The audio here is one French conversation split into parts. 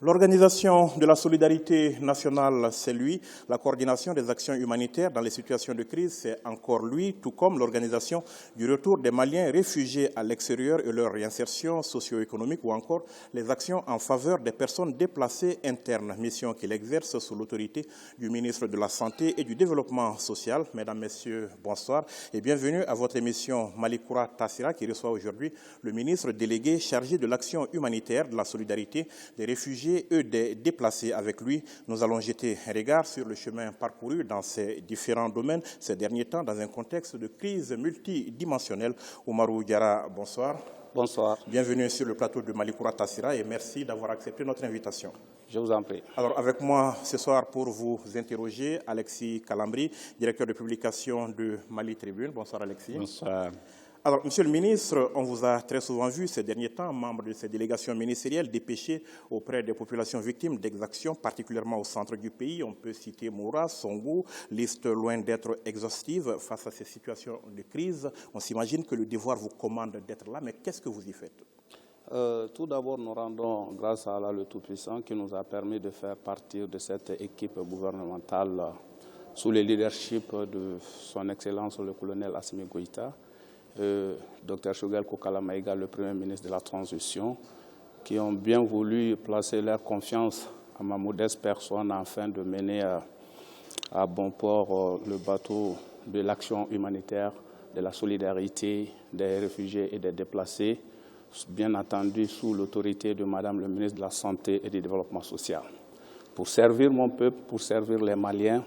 L'Organisation de la solidarité nationale, c'est lui. La coordination des actions humanitaires dans les situations de crise, c'est encore lui, tout comme l'organisation du retour des Maliens réfugiés à l'extérieur et leur réinsertion socio-économique ou encore les actions en faveur des personnes déplacées internes, mission qu'il exerce sous l'autorité du ministre de la Santé et du Développement social. Mesdames, Messieurs, bonsoir et bienvenue à votre émission Malikoura Tassira qui reçoit aujourd'hui le ministre délégué chargé de l'action humanitaire, de la solidarité des réfugiés et des déplacés. Avec lui, nous allons jeter un regard sur le chemin parcouru dans ces différents domaines ces derniers temps dans un contexte de crise multidimensionnelle. Oumarou Diarra, bonsoir. Bonsoir. Bienvenue sur le plateau de Malikoura Tassira et merci d'avoir accepté notre invitation. Je vous en prie. Alors, avec moi ce soir pour vous interroger, Alexis Kalambri, directeur de publication de Mali Tribune. Bonsoir Alexis. Bonsoir. Alors, Monsieur le ministre, on vous a très souvent vu ces derniers temps, membre de ces délégations ministérielles, dépêchés auprès des populations victimes d'exactions, particulièrement au centre du pays. On peut citer Moura, Songou, liste loin d'être exhaustive. Face à ces situations de crise, on s'imagine que le devoir vous commande d'être là, mais qu'est-ce que vous y faites? Tout d'abord, nous rendons grâce à Allah le Tout-Puissant qui nous a permis de faire partir de cette équipe gouvernementale sous le leadership de son Excellence le colonel Assimi Goïta, Dr Choguel Kokala Maïga, le Premier ministre de la Transition, qui ont bien voulu placer leur confiance à ma modeste personne afin de mener à bon port le bateau de l'action humanitaire, de la solidarité des réfugiés et des déplacés, bien entendu sous l'autorité de Madame le ministre de la Santé et du Développement social. Pour servir mon peuple, pour servir les Maliens,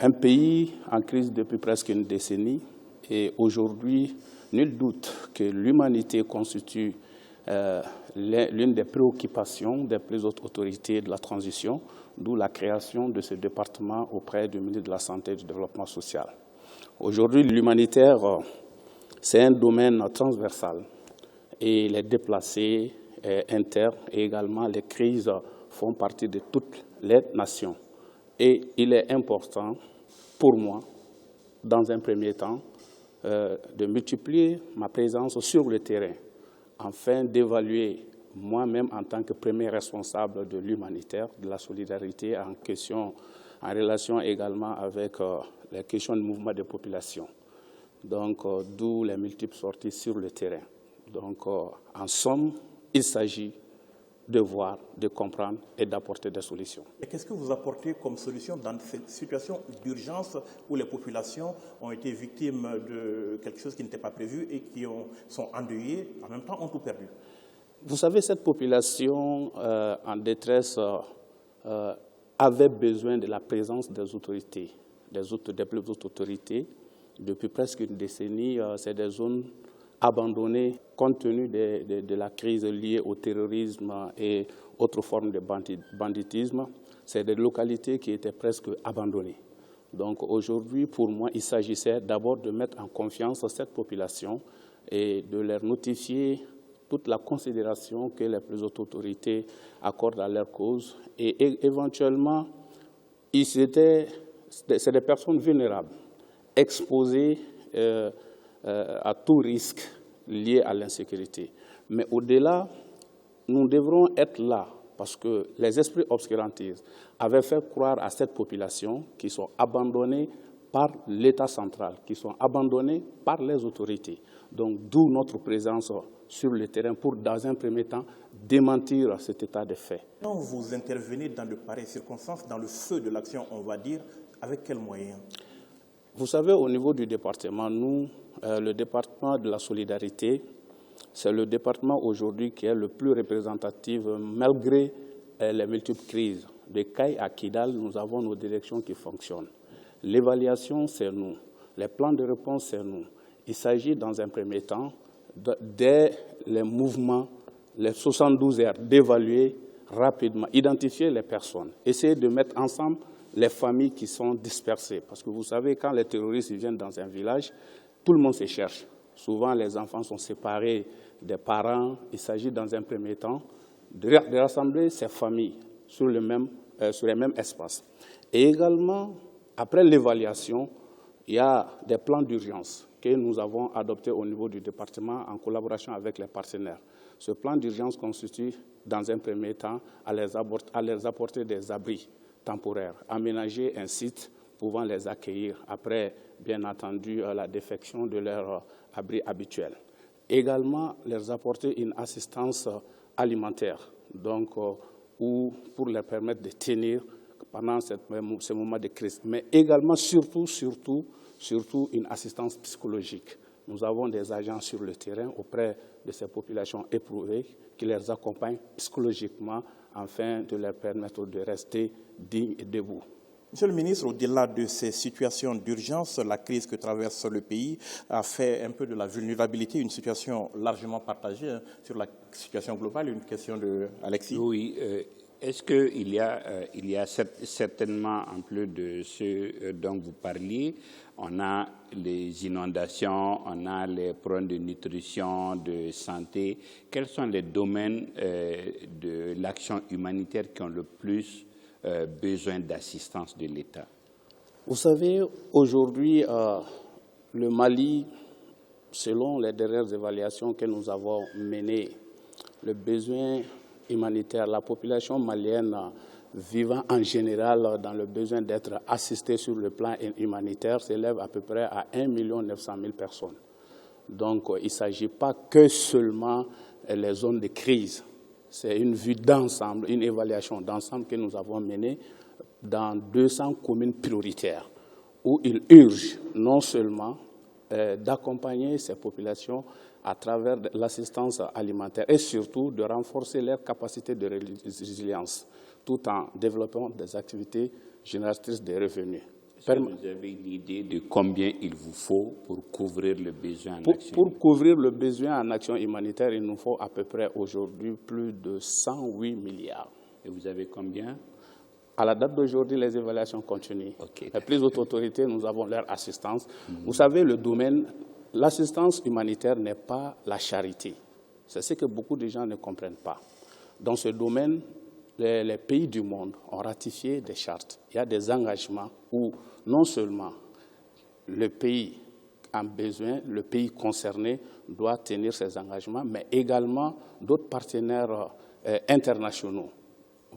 un pays en crise depuis presque une décennie, et aujourd'hui, nul doute que l'humanité constitue l'une des préoccupations des plus hautes autorités de la transition, d'où la création de ce département auprès du ministre de la Santé et du Développement social. Aujourd'hui, l'humanitaire, c'est un domaine transversal et les déplacés internes et également les crises font partie de toutes les nations. Et il est important pour moi, dans un premier temps, de multiplier ma présence sur le terrain afin d'évaluer moi-même en tant que premier responsable de l'humanitaire, de la solidarité en question, en relation également avec les questions de mouvement de population. Donc, d'où les multiples sorties sur le terrain. Donc, en somme, il s'agit de voir, de comprendre et d'apporter des solutions. Et qu'est-ce que vous apportez comme solution dans cette situation d'urgence où les populations ont été victimes de quelque chose qui n'était pas prévu et qui sont endeuillées, en même temps ont tout perdu? Vous savez, cette population en détresse avait besoin de la présence des autorités, des plus hautes autorités. Depuis presque une décennie, c'est des zones abandonnés compte tenu de la crise liée au terrorisme et autres formes de banditisme. C'est des localités qui étaient presque abandonnées. Donc aujourd'hui, pour moi, il s'agissait d'abord de mettre en confiance cette population et de leur notifier toute la considération que les plus hautes autorités accordent à leur cause. Et éventuellement, c'est des personnes vulnérables, exposées à tout risque lié à l'insécurité. Mais au-delà, nous devrons être là parce que les esprits obscurantistes avaient fait croire à cette population qui sont abandonnés par l'État central, qui sont abandonnés par les autorités. Donc d'où notre présence sur le terrain pour, dans un premier temps, démentir cet état de fait. Quand vous intervenez dans de pareilles circonstances, dans le feu de l'action, on va dire, avec quels moyens? Vous savez, au niveau du département, nous, le département de la solidarité, c'est le département aujourd'hui qui est le plus représentatif malgré les multiples crises. De Caille à Kidal, nous avons nos directions qui fonctionnent. L'évaluation, c'est nous. Les plans de réponse, c'est nous. Il s'agit, dans un premier temps, dès les mouvements, les 72 heures, d'évaluer rapidement, identifier les personnes, essayer de mettre ensemble les familles qui sont dispersées. Parce que vous savez, quand les terroristes viennent dans un village, tout le monde se cherche. Souvent, les enfants sont séparés des parents. Il s'agit, dans un premier temps, de rassembler ces familles sur les mêmes espaces. Et également, après l'évaluation, Il y a des plans d'urgence que nous avons adoptés au niveau du département en collaboration avec les partenaires. Ce plan d'urgence consiste, dans un premier temps, à leur apporter des abris temporaires, aménager un site pouvant les accueillir après, bien entendu, la défection de leur abri habituel. Également, leur apporter une assistance alimentaire, donc, ou pour leur permettre de tenir pendant ce moment de crise, mais également, surtout, une assistance psychologique. Nous avons des agents sur le terrain auprès de ces populations éprouvées qui les accompagnent psychologiquement afin de leur permettre de rester dignes et debout. Monsieur le ministre, au-delà de ces situations d'urgence, la crise que traverse le pays a fait un peu de la vulnérabilité une situation largement partagée sur la situation globale. Une question de Alexis. Oui. Est-ce qu'il y a certainement, en plus de ce dont vous parliez, on a les inondations, on a les problèmes de nutrition, de santé. Quels sont les domaines de l'action humanitaire qui ont le plus besoin d'assistance de l'État? Vous savez, aujourd'hui, le Mali, selon les dernières évaluations que nous avons menées, le besoin humanitaire, la population malienne vivant en général dans le besoin d'être assistée sur le plan humanitaire s'élève à peu près à 1 900 000 personnes. Donc, il ne s'agit pas que seulement les zones de crise. C'est une vue d'ensemble, une évaluation d'ensemble que nous avons menée dans 200 communes prioritaires où il urge non seulement d'accompagner ces populations à travers l'assistance alimentaire et surtout de renforcer leur capacité de résilience tout en développant des activités génératrices de revenus. Est-ce que vous avez une idée de combien il vous faut pour couvrir le besoin en action? Pour couvrir le besoin en action humanitaire, il nous faut à peu près aujourd'hui plus de 108 milliards. Et vous avez combien? À la date d'aujourd'hui, les évaluations continuent. Okay. Les plus hautes autorités, nous avons leur assistance. Vous savez, le domaine, l'assistance humanitaire n'est pas la charité. C'est ce que beaucoup de gens ne comprennent pas. Dans ce domaine, les pays du monde ont ratifié des chartes. Il y a des engagements où non seulement le pays a besoin, le pays concerné doit tenir ses engagements, mais également d'autres partenaires internationaux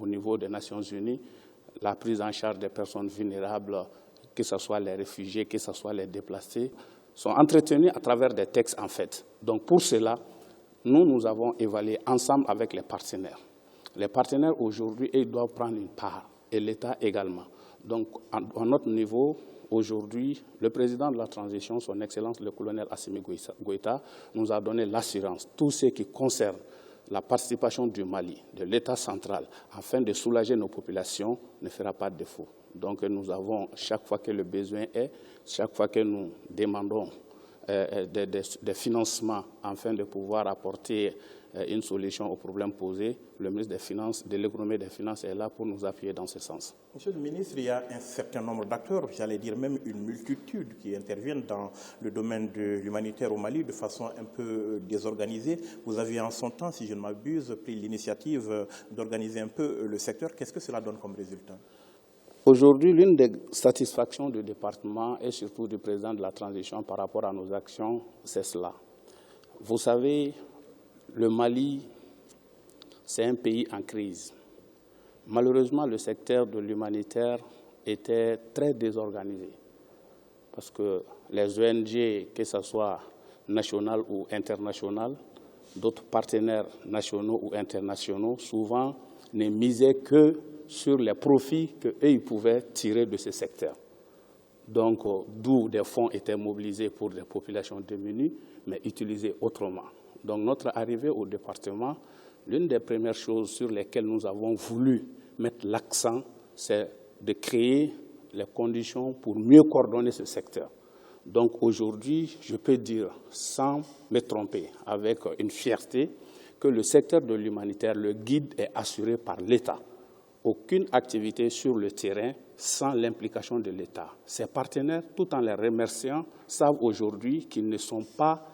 au niveau des Nations Unies, la prise en charge des personnes vulnérables, que ce soit les réfugiés, que ce soit les déplacés, sont entretenus à travers des textes en fait. Donc pour cela, nous avons évalué ensemble avec les partenaires. Les partenaires aujourd'hui, ils doivent prendre une part, et l'État également. Donc à notre niveau, aujourd'hui, le président de la transition, son Excellence le colonel Assimi Goïta, nous a donné l'assurance, tout ce qui concerne la participation du Mali, de l'État central, afin de soulager nos populations, ne fera pas de défaut. Donc nous avons, chaque fois que le besoin est, chaque fois que nous demandons des financements afin de pouvoir apporter une solution aux problèmes posés, le ministre des Finances, de l'économie et des Finances est là pour nous appuyer dans ce sens. Monsieur le ministre, il y a un certain nombre d'acteurs, j'allais dire même une multitude qui interviennent dans le domaine de l'humanitaire au Mali de façon un peu désorganisée. Vous aviez en son temps, si je ne m'abuse, pris l'initiative d'organiser un peu le secteur. Qu'est-ce que cela donne comme résultat? Aujourd'hui, l'une des satisfactions du département et surtout du président de la transition par rapport à nos actions, c'est cela. Vous savez, le Mali, c'est un pays en crise. Malheureusement, le secteur de l'humanitaire était très désorganisé parce que les ONG, que ce soit nationales ou internationales, d'autres partenaires nationaux ou internationaux, souvent ne misaient que sur les profits qu'eux pouvaient tirer de ce secteur. Donc, d'où des fonds étaient mobilisés pour des populations démunies, mais utilisés autrement. Donc, notre arrivée au département, l'une des premières choses sur lesquelles nous avons voulu mettre l'accent, c'est de créer les conditions pour mieux coordonner ce secteur. Donc, aujourd'hui, je peux dire, sans me tromper, avec une fierté, que le secteur de l'humanitaire, le guide est assuré par l'État. Aucune activité sur le terrain sans l'implication de l'État. Ses partenaires, tout en les remerciant, savent aujourd'hui qu'ils ne sont pas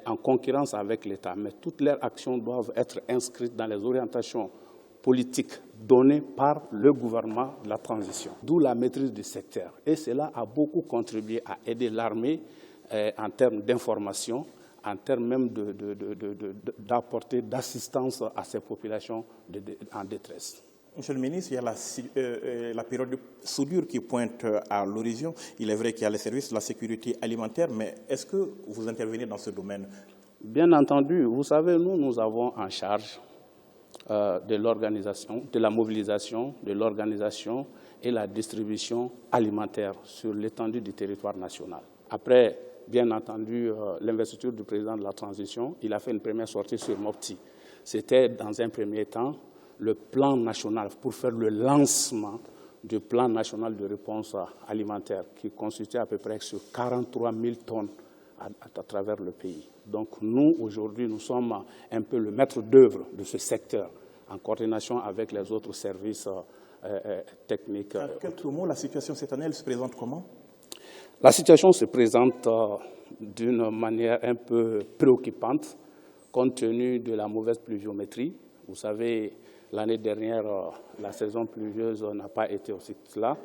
en concurrence avec l'État, mais toutes leurs actions doivent être inscrites dans les orientations politique donnée par le gouvernement de la transition, d'où la maîtrise du secteur. Et cela a beaucoup contribué à aider l'armée en termes d'information, en termes même d'apporter d'assistance à ces populations en détresse. Monsieur le ministre, il y a la période de soudure qui pointe à l'horizon. Il est vrai qu'il y a les services de la sécurité alimentaire, mais est-ce que vous intervenez dans ce domaine? Bien entendu, vous savez, nous avons en charge de l'organisation, de la mobilisation, de l'organisation et la distribution alimentaire sur l'étendue du territoire national. Après, bien entendu, l'investiture du président de la transition, il a fait une première sortie sur Mopti. C'était, dans un premier temps, le plan national, pour faire le lancement du plan national de réponse alimentaire, qui constitue à peu près sur 43 000 tonnes à travers le pays. Donc nous, aujourd'hui, nous sommes un peu le maître d'œuvre de ce secteur, en coordination avec les autres services techniques. En quelques mots, la situation cette année, elle se présente comment? La situation se présente d'une manière un peu préoccupante, compte tenu de la mauvaise pluviométrie. Vous savez, l'année dernière, la saison pluvieuse n'a pas été aussi là,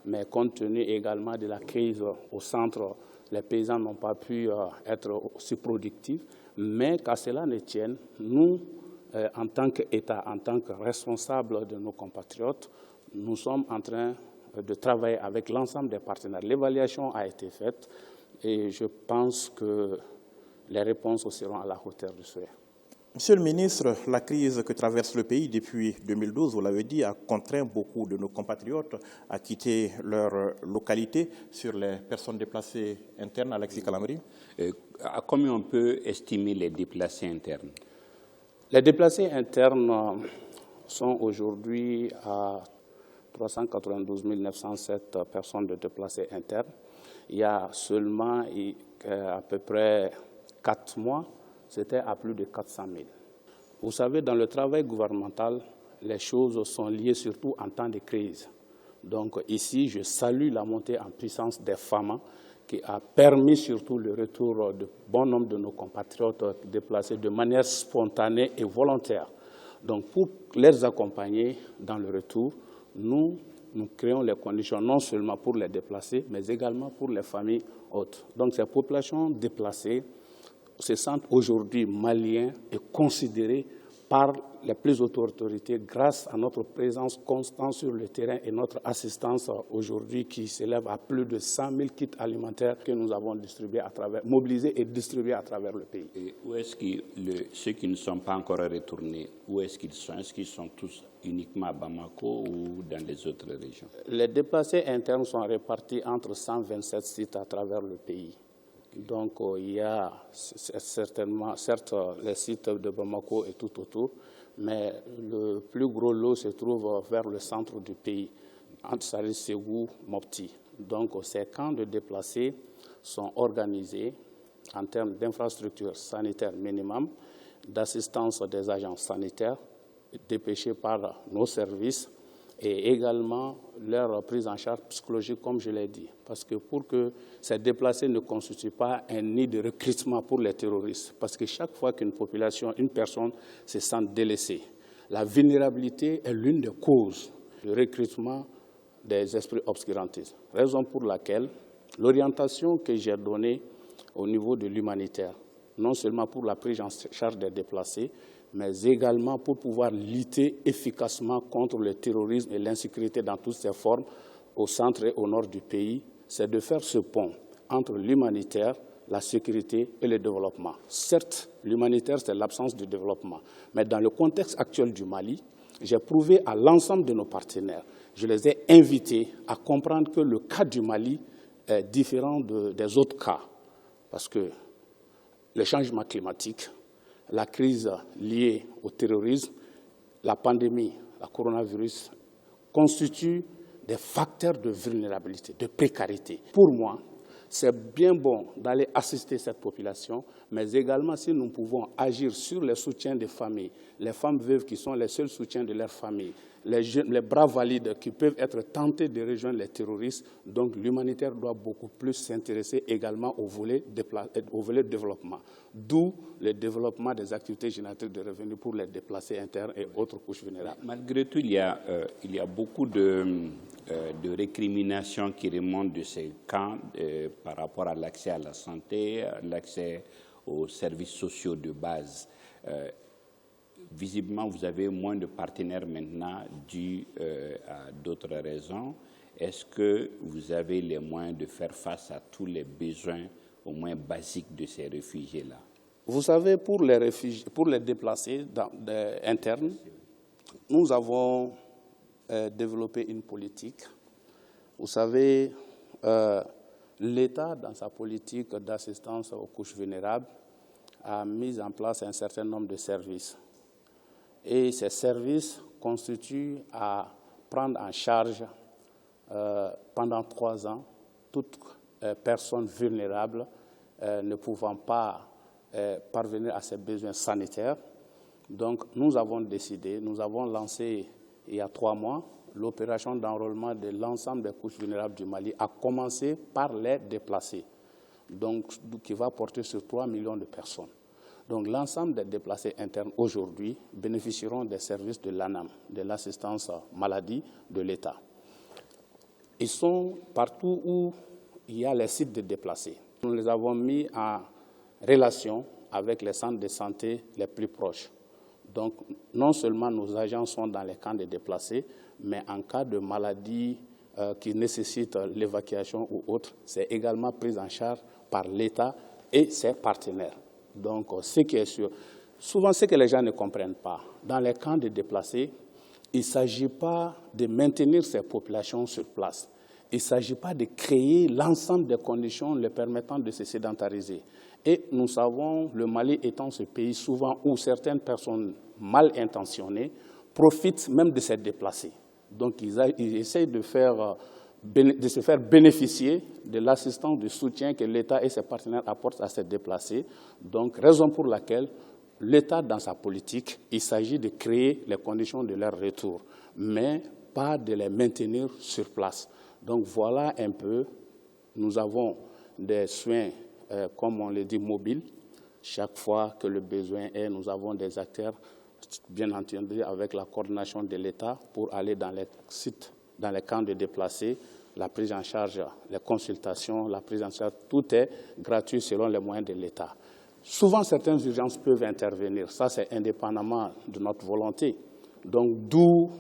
mais compte tenu également de la crise au centre, les paysans n'ont pas pu être aussi productifs. Mais qu'à cela ne tienne, nous, en tant qu'État, en tant que responsables de nos compatriotes, nous sommes en train de travailler avec l'ensemble des partenaires. L'évaluation a été faite et je pense que les réponses seront à la hauteur de cela. Monsieur le ministre, la crise que traverse le pays depuis 2012, vous l'avez dit, a contraint beaucoup de nos compatriotes à quitter leur localité. Sur les personnes déplacées internes, Alexis Calamri. À combien on peut estimer les déplacés internes? Les déplacés internes sont aujourd'hui à 392 907 personnes de déplacés internes. Il y a seulement à peu près 4 mois, c'était à plus de 400 000. Vous savez, dans le travail gouvernemental, les choses sont liées surtout en temps de crise. Donc ici, je salue la montée en puissance des FAMA qui a permis surtout le retour de bon nombre de nos compatriotes déplacés de manière spontanée et volontaire. Donc pour les accompagner dans le retour, nous créons les conditions non seulement pour les déplacés, mais également pour les familles hautes. Donc ces populations déplacées se sentent aujourd'hui maliens et considérés par les plus hautes autorités grâce à notre présence constante sur le terrain et notre assistance aujourd'hui qui s'élève à plus de 100 000 kits alimentaires que nous avons mobilisés et distribués à travers le pays. Et où est-ce que ceux qui ne sont pas encore retournés, où est-ce qu'ils sont? Est-ce qu'ils sont tous uniquement à Bamako ou dans les autres régions? Les déplacés internes sont répartis entre 127 sites à travers le pays. Donc, il y a certainement, certes, les sites de Bamako et tout autour, mais le plus gros lot se trouve vers le centre du pays, entre Saris, Ségou, Mopti. Donc, ces camps de déplacés sont organisés en termes d'infrastructures sanitaires minimum, d'assistance des agents sanitaires dépêchés par nos services, et également leur prise en charge psychologique, comme je l'ai dit. Parce que pour que ces déplacés ne constituent pas un nid de recrutement pour les terroristes, parce que chaque fois qu'une population, une personne se sent délaissée, la vulnérabilité est l'une des causes du recrutement des esprits obscurantistes. Raison pour laquelle l'orientation que j'ai donnée au niveau de l'humanitaire, non seulement pour la prise en charge des déplacés, mais également pour pouvoir lutter efficacement contre le terrorisme et l'insécurité dans toutes ses formes au centre et au nord du pays, c'est de faire ce pont entre l'humanitaire, la sécurité et le développement. Certes, l'humanitaire, c'est l'absence de développement, mais dans le contexte actuel du Mali, j'ai prouvé à l'ensemble de nos partenaires, je les ai invités à comprendre que le cas du Mali est différent des autres cas, parce que le changement climatique, la crise liée au terrorisme, la pandémie, la coronavirus, constituent des facteurs de vulnérabilité, de précarité. Pour moi, c'est bien bon d'aller assister cette population, mais également si nous pouvons agir sur le soutien des familles, les femmes veuves qui sont les seuls soutiens de leur famille, les bras valides qui peuvent être tentés de rejoindre les terroristes. Donc l'humanitaire doit beaucoup plus s'intéresser également au volet développement. D'où le développement des activités génératrices de revenus pour les déplacés internes et autres couches vulnérables. Malgré tout, il y a beaucoup de récriminations qui remontent de ces camps par rapport à l'accès à la santé, l'accès aux services sociaux de base. Visiblement, vous avez moins de partenaires maintenant dû à d'autres raisons. Est-ce que vous avez les moyens de faire face à tous les besoins, au moins basiques, de ces réfugiés-là? Vous savez, pour les déplacés internes, nous avons développé une politique. Vous savez, l'État, dans sa politique d'assistance aux couches vulnérables, a mis en place un certain nombre de services. Et ces services constituent à prendre en charge pendant 3 ans toute personne vulnérable ne pouvant pas parvenir à ses besoins sanitaires. Donc nous avons décidé, nous avons lancé il y a 3 mois l'opération d'enrôlement de l'ensemble des couches vulnérables du Mali, à commencer par les déplacés, donc qui va porter sur 3 millions de personnes. Donc l'ensemble des déplacés internes aujourd'hui bénéficieront des services de l'ANAM, de l'assistance maladie de l'État. Ils sont partout où il y a les sites de déplacés. Nous les avons mis en relation avec les centres de santé les plus proches. Donc non seulement nos agents sont dans les camps de déplacés, mais en cas de maladie qui nécessite l'évacuation ou autre, c'est également pris en charge par l'État et ses partenaires. Donc, ce qui est sûr, souvent ce que les gens ne comprennent pas, dans les camps de déplacés, il ne s'agit pas de maintenir ces populations sur place. Il ne s'agit pas de créer l'ensemble des conditions les permettant de se sédentariser. Et nous savons, le Mali étant ce pays souvent où certaines personnes mal intentionnées profitent même de ces déplacés. Donc, ils essayent de se faire bénéficier de l'assistance, du soutien que l'État et ses partenaires apportent à ces déplacés. Donc, raison pour laquelle l'État, dans sa politique, il s'agit de créer les conditions de leur retour, mais pas de les maintenir sur place. Donc, voilà un peu, nous avons des soins, comme on le dit, mobiles. Chaque fois que le besoin est, nous avons des acteurs, bien entendu, avec la coordination de l'État pour aller dans les sites, dans les camps de déplacés, la prise en charge, les consultations, la prise en charge, tout est gratuit selon les moyens de l'État. Souvent, certaines urgences peuvent intervenir. Ça, c'est indépendamment de notre volonté. Donc, d'où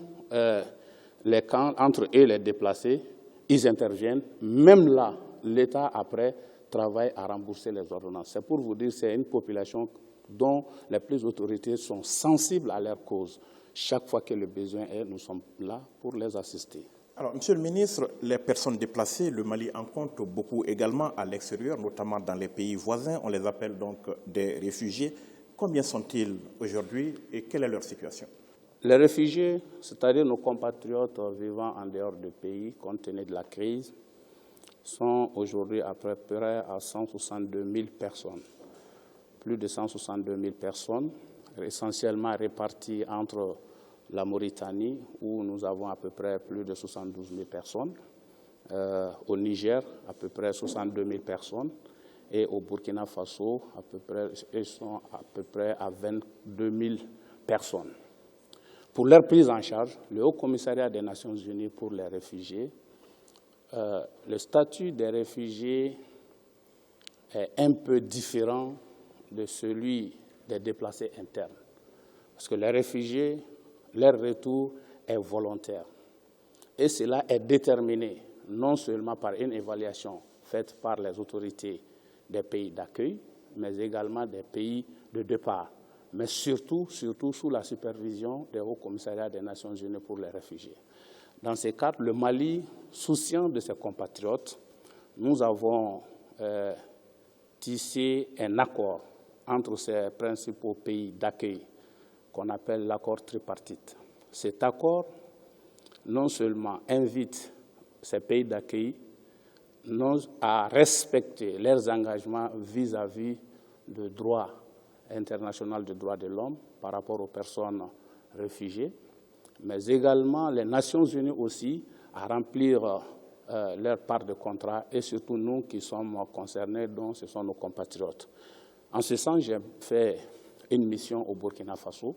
les camps, entre eux et les déplacés, ils interviennent. Même là, l'État, après, travaille à rembourser les ordonnances. C'est pour vous dire que c'est une population dont les plus autorités sont sensibles à leur cause. Chaque fois que le besoin est, nous sommes là pour les assister. Alors, Monsieur le ministre, les personnes déplacées, le Mali en compte beaucoup également à l'extérieur, notamment dans les pays voisins. On les appelle donc des réfugiés. Combien sont-ils aujourd'hui et quelle est leur situation? Les réfugiés, c'est-à-dire nos compatriotes vivant en dehors du pays, compte tenu de la crise, sont aujourd'hui à peu près à 162 000 personnes. Plus de 162 000 personnes, essentiellement réparties entre la Mauritanie, où nous avons à peu près plus de 72 000 personnes, au Niger, à peu près 62 000 personnes, et au Burkina Faso, ils sont à peu près à 22 000 personnes. Pour leur prise en charge, le Haut Commissariat des Nations Unies pour les réfugiés, le statut des réfugiés est un peu différent de celui des déplacés internes. Parce que les réfugiés, leur retour est volontaire. Et cela est déterminé non seulement par une évaluation faite par les autorités des pays d'accueil, mais également des pays de départ. Mais surtout sous la supervision des Hauts Commissariats des Nations Unies pour les réfugiés. Dans ces cadres, le Mali, souciant de ses compatriotes, nous avons tissé un accord entre ces principaux pays d'accueil qu'on appelle l'accord tripartite. Cet accord, non seulement invite ces pays d'accueil à respecter leurs engagements vis-à-vis du droit international des droits de l'homme par rapport aux personnes réfugiées, mais également les Nations Unies aussi à remplir leur part de contrat, et surtout nous qui sommes concernés, dont ce sont nos compatriotes. En ce sens, j'ai fait une mission au Burkina Faso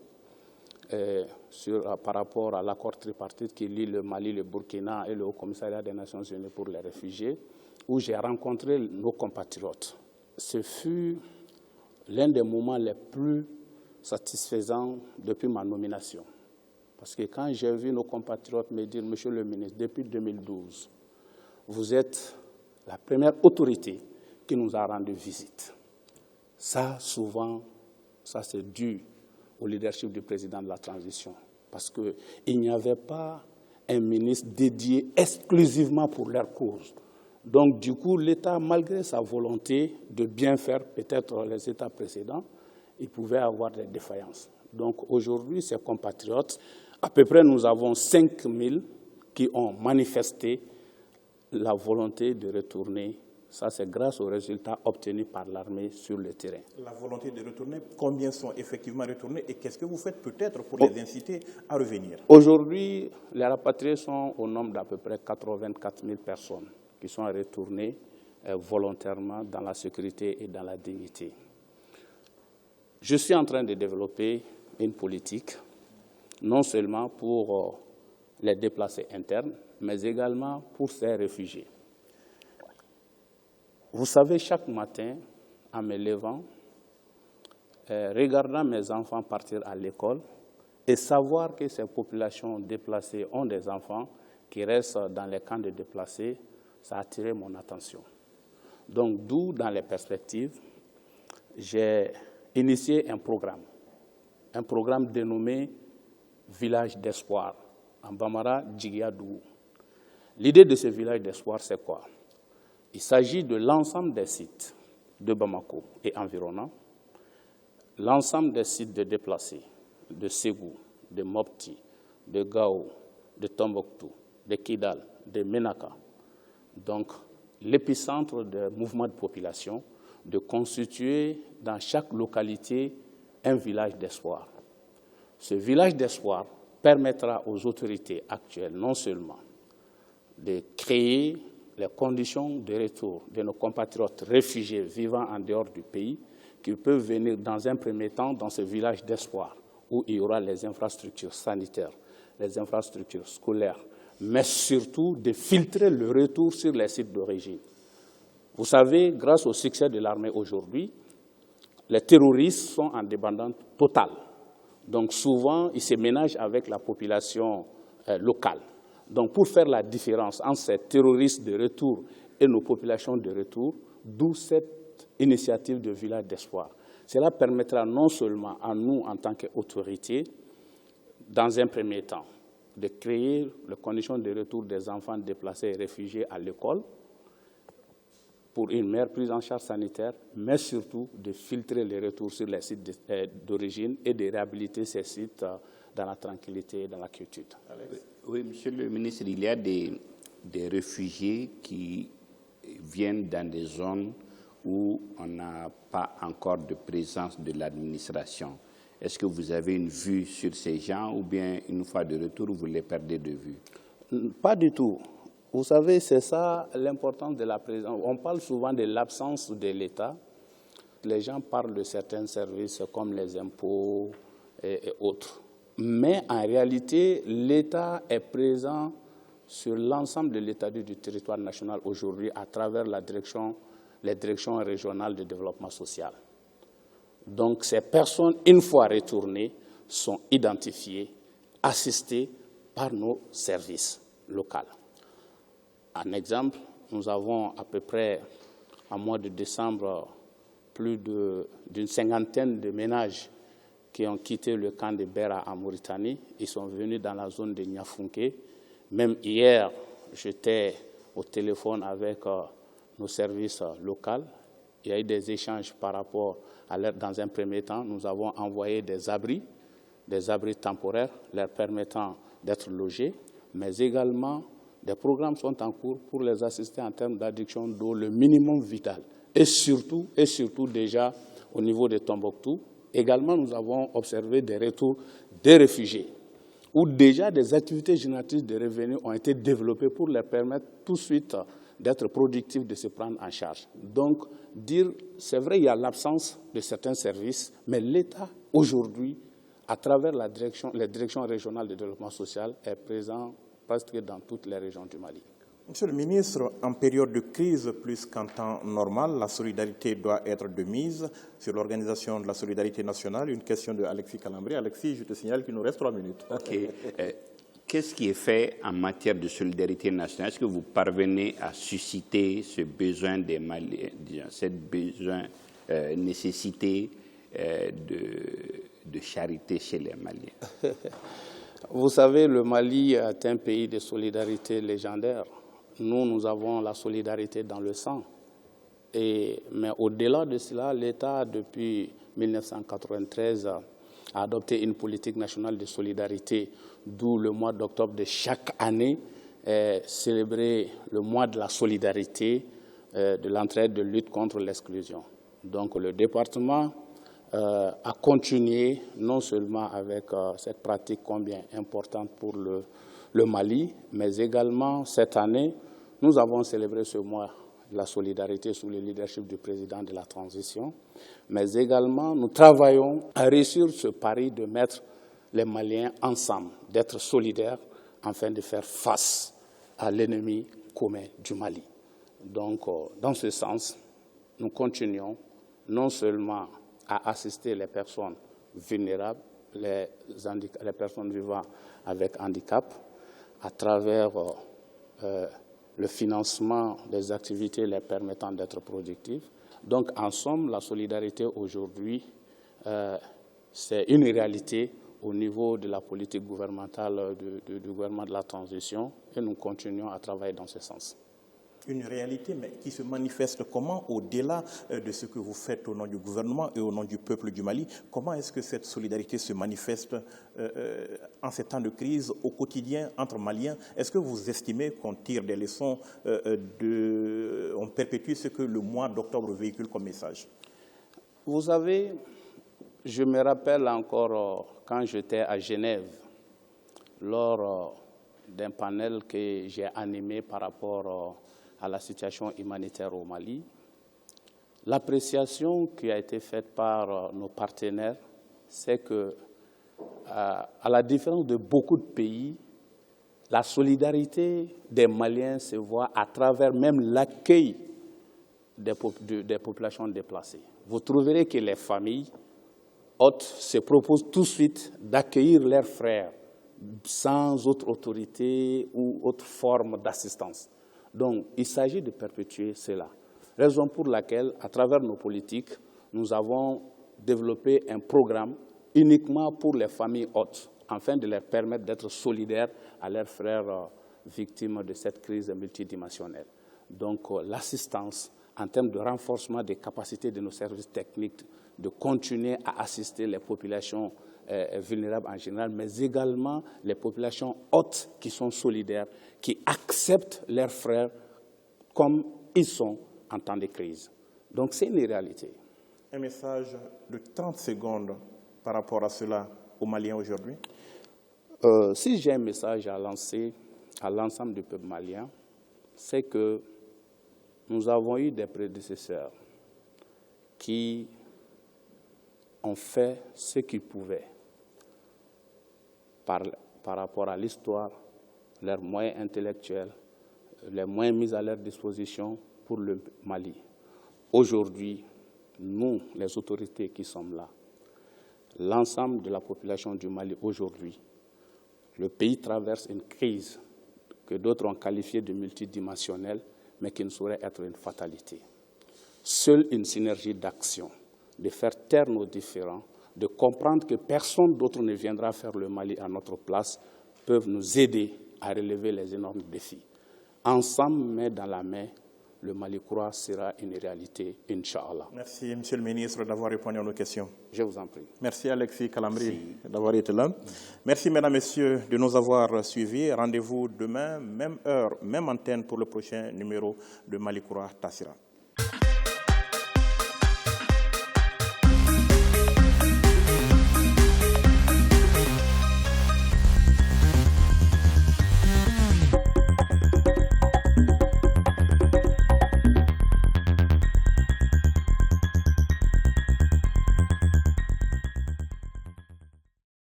par rapport à l'accord tripartite qui lie le Mali, le Burkina et le Haut-Commissariat des Nations Unies pour les réfugiés, où j'ai rencontré nos compatriotes. Ce fut l'un des moments les plus satisfaisants depuis ma nomination. Parce que quand j'ai vu nos compatriotes me dire, Monsieur le ministre, depuis 2012, vous êtes la première autorité qui nous a rendu visite. Ça, souvent, ça c'est dû au leadership du président de la transition. Parce qu'il n'y avait pas un ministre dédié exclusivement pour leur cause. Donc, du coup, l'État, malgré sa volonté de bien faire, peut-être les États précédents, il pouvait avoir des défaillances. Donc, aujourd'hui, ces compatriotes, à peu près, nous avons 5 000 qui ont manifesté la volonté de retourner. Ça, c'est grâce aux résultats obtenus par l'armée sur le terrain. La volonté de retourner, combien sont effectivement retournés et qu'est-ce que vous faites peut-être pour les inciter à revenir? Aujourd'hui, les rapatriés sont au nombre d'à peu près 84 000 personnes qui sont retournées volontairement dans la sécurité et dans la dignité. Je suis en train de développer une politique, non seulement pour les déplacés internes, mais également pour ces réfugiés. Vous savez, chaque matin, en me levant, regardant mes enfants partir à l'école et savoir que ces populations déplacées ont des enfants qui restent dans les camps de déplacés, ça a attiré mon attention. Donc, d'où, dans les perspectives, j'ai initié un programme dénommé Village d'Espoir, en Bambara, Djigya-Dougou. L'idée de ce village d'espoir, c'est quoi? Il s'agit de l'ensemble des sites de Bamako et environnants, l'ensemble des sites de déplacés, de Ségou, de Mopti, de Gao, de Tombouctou, de Kidal, de Menaka. Donc, l'épicentre des mouvements de population, de constituer dans chaque localité un village d'espoir. Ce village d'espoir permettra aux autorités actuelles non seulement de créer les conditions de retour de nos compatriotes réfugiés vivant en dehors du pays, qui peuvent venir dans un premier temps dans ce village d'espoir, où il y aura les infrastructures sanitaires, les infrastructures scolaires, mais surtout de filtrer le retour sur les sites d'origine. Vous savez, grâce au succès de l'armée aujourd'hui, les terroristes sont en dépendance totale. Donc souvent, ils se ménagent avec la population locale. Donc pour faire la différence entre ces terroristes de retour et nos populations de retour, d'où cette initiative de village d'espoir. Cela permettra non seulement à nous, en tant qu'autorités, dans un premier temps, de créer les conditions de retour des enfants déplacés et réfugiés à l'école, pour une meilleure prise en charge sanitaire, mais surtout de filtrer les retours sur les sites d'origine et de réhabiliter ces sites dans la tranquillité et dans la quiétude. Oui, Monsieur le ministre, il y a des réfugiés qui viennent dans des zones où on n'a pas encore de présence de l'administration. Est-ce que vous avez une vue sur ces gens ou bien une fois de retour, vous les perdez de vue? Pas du tout. Vous savez, c'est ça l'importance de la présence. On parle souvent de l'absence de l'État. Les gens parlent de certains services comme les impôts et autres. Mais en réalité, l'État est présent sur l'ensemble de l'étendue du territoire national aujourd'hui à travers les directions régionales de développement social. Donc ces personnes, une fois retournées, sont identifiées, assistées par nos services locaux. En exemple, nous avons à peu près, en mois de décembre, plus d'une cinquantaine de ménages qui ont quitté le camp de Bera en Mauritanie. Ils sont venus dans la zone de Niafunké. Même hier, j'étais au téléphone avec nos services locaux. Il y a eu des échanges par rapport à l'aide. Dans un premier temps, nous avons envoyé des abris temporaires leur permettant d'être logés, mais également des programmes sont en cours pour les assister en termes d'adduction d'eau, le minimum vital. Et surtout déjà au niveau de Tombouctou. Également, nous avons observé des retours des réfugiés. où déjà des activités génératrices de revenus ont été développées pour leur permettre tout de suite d'être productifs, de se prendre en charge. Donc, c'est vrai, il y a l'absence de certains services, mais l'État, aujourd'hui, à travers les directions régionales de développement social, est présent presque dans toutes les régions du Mali. Monsieur le ministre, en période de crise plus qu'en temps normal, la solidarité doit être de mise. Sur l'organisation de la solidarité nationale, une question de Alexis Calambri. Alexis, je te signale qu'il nous reste 3 minutes. OK. Qu'est-ce qui est fait en matière de solidarité nationale? Est-ce que vous parvenez à susciter ce besoin des Maliens, cette nécessité de charité chez les Maliens? Vous savez, le Mali est un pays de solidarité légendaire. Nous avons la solidarité dans le sang. Mais au-delà de cela, l'État, depuis 1993, a adopté une politique nationale de solidarité, d'où le mois d'octobre de chaque année est célébré le mois de la solidarité, de l'entraide, de lutte contre l'exclusion. Donc le département a continué non seulement avec cette pratique combien importante pour le Mali, mais également cette année, nous avons célébré ce mois de la solidarité sous le leadership du président de la transition, mais également nous travaillons à réussir ce pari de mettre les Maliens ensemble, d'être solidaires afin de faire face à l'ennemi commun du Mali. Donc, dans ce sens, nous continuons non seulement à assister les personnes vulnérables, les personnes vivant avec handicap, à travers le financement des activités les permettant d'être productifs. Donc, en somme, la solidarité aujourd'hui, c'est une réalité au niveau de la politique gouvernementale du gouvernement de la transition et nous continuons à travailler dans ce sens. Une réalité, mais qui se manifeste comment au-delà de ce que vous faites au nom du gouvernement et au nom du peuple du Mali? Comment est-ce que cette solidarité se manifeste en ces temps de crise, au quotidien, entre Maliens? Est-ce que vous estimez qu'on tire des leçons, on perpétue ce que le mois d'octobre véhicule comme message? Vous savez, je me rappelle encore quand j'étais à Genève, lors d'un panel que j'ai animé par rapport à la situation humanitaire au Mali, l'appréciation qui a été faite par nos partenaires, c'est que, à la différence de beaucoup de pays, la solidarité des Maliens se voit à travers même l'accueil des populations déplacées. Vous trouverez que les familles hôtes se proposent tout de suite d'accueillir leurs frères sans autre autorité ou autre forme d'assistance. Donc, il s'agit de perpétuer cela. Raison pour laquelle, à travers nos politiques, nous avons développé un programme uniquement pour les familles hôtes, afin de leur permettre d'être solidaires à leurs frères victimes de cette crise multidimensionnelle. Donc, l'assistance en termes de renforcement des capacités de nos services techniques, de continuer à assister les populations vulnérables en général, mais également les populations hôtes qui sont solidaires, qui acceptent leurs frères comme ils sont en temps de crise. Donc c'est une réalité. Un message de 30 secondes par rapport à cela aux Maliens aujourd'hui? Si j'ai un message à lancer à l'ensemble du peuple malien, c'est que nous avons eu des prédécesseurs qui ont fait ce qu'ils pouvaient par rapport à l'histoire, leurs moyens intellectuels, les moyens mis à leur disposition pour le Mali. Aujourd'hui, nous, les autorités qui sommes là, l'ensemble de la population du Mali aujourd'hui, le pays traverse une crise que d'autres ont qualifiée de multidimensionnelle, mais qui ne saurait être une fatalité. Seule une synergie d'action, de faire taire nos différends, de comprendre que personne d'autre ne viendra faire le Mali à notre place, peuvent nous aider à relever les énormes défis. Ensemble, main dans la main, le Mali Croix sera une réalité, Inch'Allah. Merci, Monsieur le ministre, d'avoir répondu à nos questions. Je vous en prie. Merci, Alexis Calambri, d'avoir été là. Merci, mesdames, messieurs, de nous avoir suivis. Rendez-vous demain, même heure, même antenne pour le prochain numéro de Mali Croix Tassira.